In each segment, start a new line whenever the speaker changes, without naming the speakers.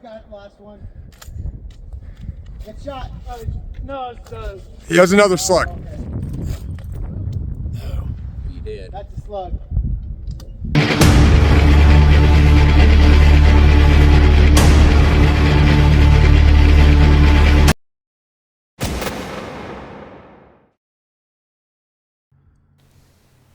got last one. Get shot.
No, it's
He has another slug.
Okay.
No, he did.
That's a slug.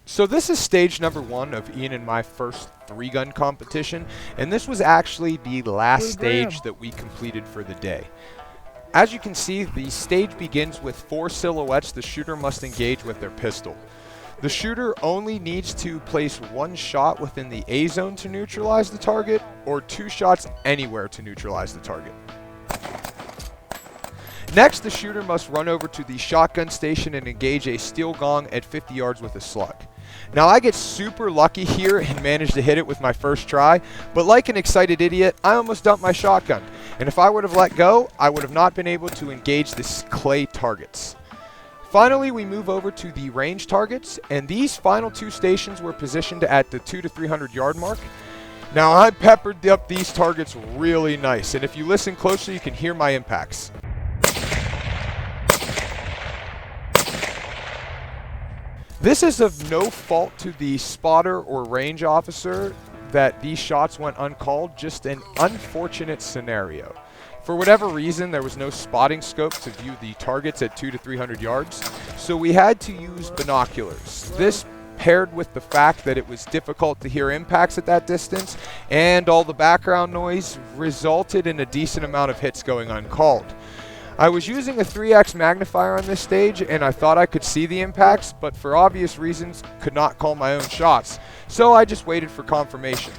So this is stage number 1 of Ian and my first 3-gun competition, and this was actually the last stage that we completed for the day. As you can see, the stage begins with 4 silhouettes the shooter must engage with their pistol. The shooter only needs to place 1 shot within the A zone to neutralize the target, or 2 shots anywhere to neutralize the target. Next, the shooter must run over to the shotgun station and engage a steel gong at 50 yards with a slug. Now I get super lucky here and manage to hit it with my first try, but like an excited idiot, I almost dumped my shotgun. And if I would have let go, I would have not been able to engage the clay targets. Finally, we move over to the range targets, and these final 2 stations were positioned at the 200 to 300 yard mark. Now I peppered up these targets really nice, and if you listen closely, you can hear my impacts. This is of no fault to the spotter or range officer that these shots went uncalled, just an unfortunate scenario. For whatever reason, there was no spotting scope to view the targets at 200 to 300 yards, so we had to use binoculars. This paired with the fact that it was difficult to hear impacts at that distance and all the background noise resulted in a decent amount of hits going uncalled. I was using a 3x magnifier on this stage and I thought I could see the impacts, but for obvious reasons could not call my own shots, so I just waited for confirmation.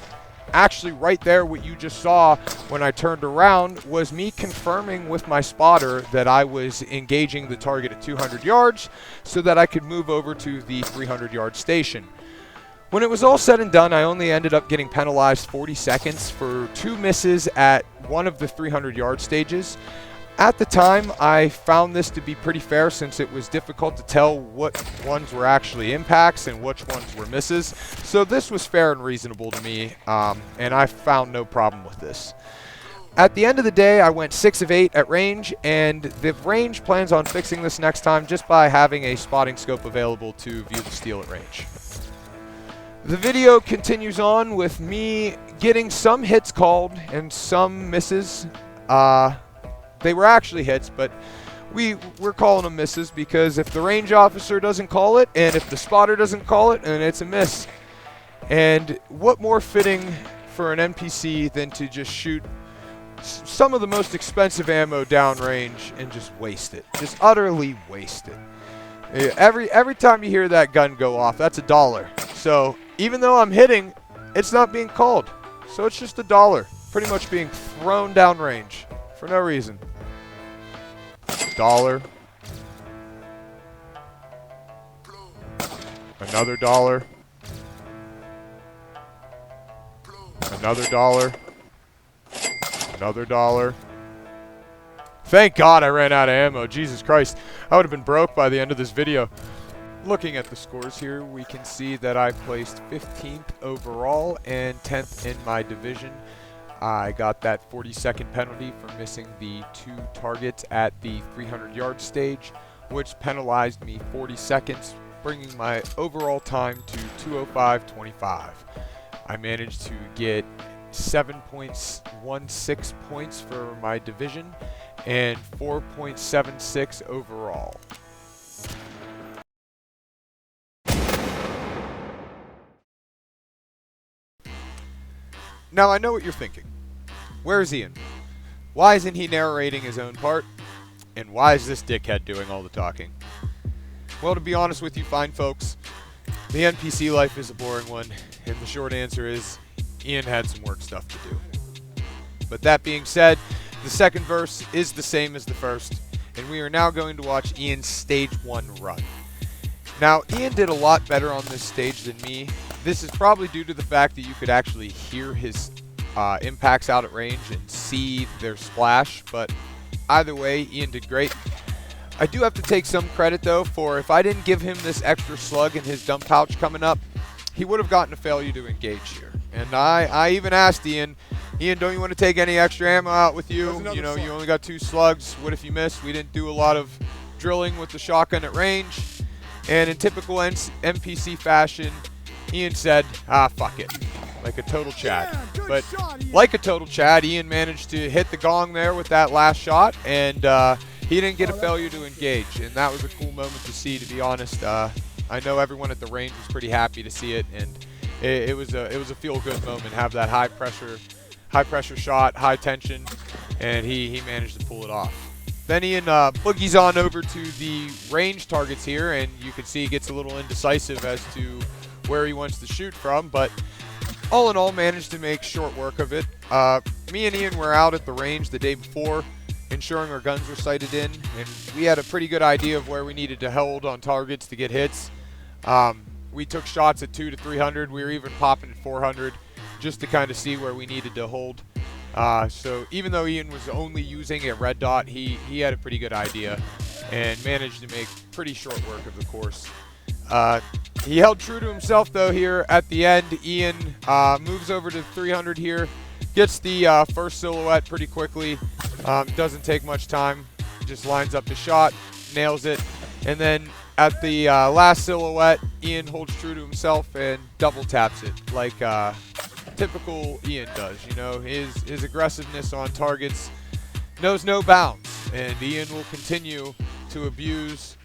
Actually, right there, what you just saw when I turned around was me confirming with my spotter that I was engaging the target at 200 yards so that I could move over to the 300 yard station. When it was all said and done, I only ended up getting penalized 40 seconds for 2 misses at one of the 300 yard stages. At the time, I found this to be pretty fair since it was difficult to tell what ones were actually impacts and which ones were misses. So this was fair and reasonable to me, and I found no problem with this. At the end of the day, I went 6 of 8 at range, and the range plans on fixing this next time just by having a spotting scope available to view the steel at range. The video continues on with me getting some hits called and some misses. They were actually hits, but we're calling them misses because if the range officer doesn't call it and if the spotter doesn't call it, then it's a miss. And what more fitting for an NPC than to just shoot some of the most expensive ammo downrange and just waste it. Just utterly waste it. Every time you hear that gun go off, that's $1. So even though I'm hitting, it's not being called. So it's just $1 pretty much being thrown downrange for no reason. $1. Another $1. Another $1. Another $1. Thank God I ran out of ammo. Jesus Christ. I would have been broke by the end of this video. Looking at the scores here, we can see that I placed 15th overall and 10th in my division. I got that 40-second penalty for missing the 2 targets at the 300 yard stage, which penalized me 40 seconds, bringing my overall time to 2:05:25. I managed to get 7.16 points for my division and 4.76 overall. Now I know what you're thinking. Where's Ian? Why isn't he narrating his own part? And why is this dickhead doing all the talking? Well, to be honest with you fine folks, the NPC life is a boring one, and the short answer is Ian had some work stuff to do. But that being said, the second verse is the same as the first, and we are now going to watch Ian's stage 1 run. Now, Ian did a lot better on this stage than me. This is probably due to the fact that you could actually hear his impacts out at range and see their splash, but either way, Ian did great. I do have to take some credit though, for if I didn't give him this extra slug in his dump pouch coming up, he would have gotten a failure to engage here. And I even asked Ian, Ian, don't you want to take any extra ammo out with you?
There's another
You know, you
slug.
only got 2 slugs. What if you miss? We didn't do a lot of drilling with the shotgun at range. And in typical NPC fashion, Ian said, fuck it. Like a total Chad.
Yeah, good
But
shot, Ian.
like a total Chad, Ian managed to hit the gong there with that last shot, and he didn't get a failure to engage. And that was a cool moment to see, to be honest. I know everyone at the range was pretty happy to see it, and it was a feel-good moment. Have that high pressure shot, high tension, and he managed to pull it off. Then Ian boogies on over to the range targets here, and you can see he gets a little indecisive as to where he wants to shoot from, but all in all managed to make short work of it. Me and Ian were out at the range the day before, ensuring our guns were sighted in, and we had a pretty good idea of where we needed to hold on targets to get hits. We took shots at 200 to 300. We were even popping at 400 just to kind of see where we needed to hold. So even though Ian was only using a red dot, he had a pretty good idea and managed to make pretty short work of the course. He held true to himself though here at the end. Ian moves over to 300 here, gets the first silhouette pretty quickly. Doesn't take much time, just lines up the shot, nails it, and then at the last silhouette, Ian holds true to himself and double taps it like typical Ian does. You know, his aggressiveness on targets knows no bounds, and Ian will continue to abuse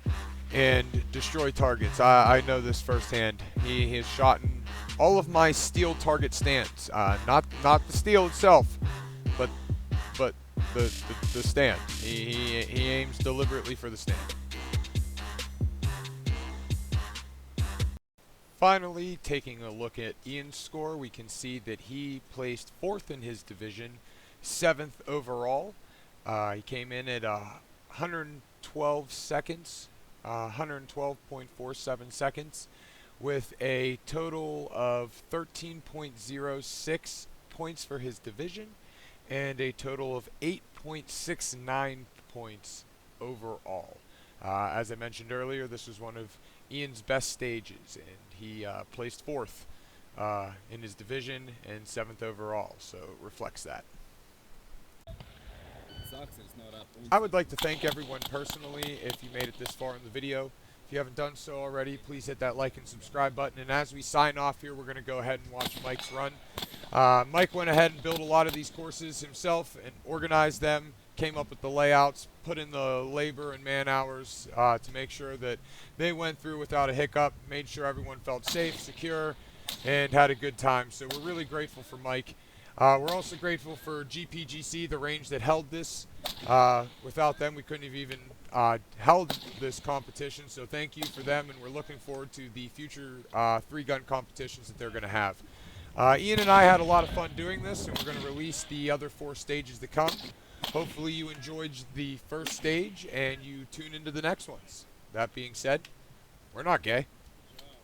and destroy targets. I know this firsthand. He has shot in all of my steel target stands, not the steel itself, but the stand. He aims deliberately for the stand. Finally, taking a look at Ian's score, we can see that he placed 4th in his division, 7th overall. He came in at 112 seconds, 112.47 seconds, with a total of 13.06 points for his division, and a total of 8.69 points overall. As I mentioned earlier, this was one of Ian's best stages, and he placed 4th in his division and 7th overall, so it reflects that. I would like to thank everyone personally if you made it this far in the video. If you haven't done so already, please hit that like and subscribe button. And as we sign off here, we're going to go ahead and watch Mike's run. Mike went ahead and built a lot of these courses himself and organized them, came up with the layouts, put in the labor and man hours to make sure that they went through without a hiccup, made sure everyone felt safe, secure, and had a good time. So we're really grateful for Mike. We're also grateful for GPGC, the range that held this. Without them, we couldn't have even held this competition, so thank you for them, and we're looking forward to the future 3-gun competitions that they're going to have. Ian and I had a lot of fun doing this, and we're going to release the other 4 stages to come. Hopefully you enjoyed the first stage, and you tune into the next ones. That being said, we're not gay.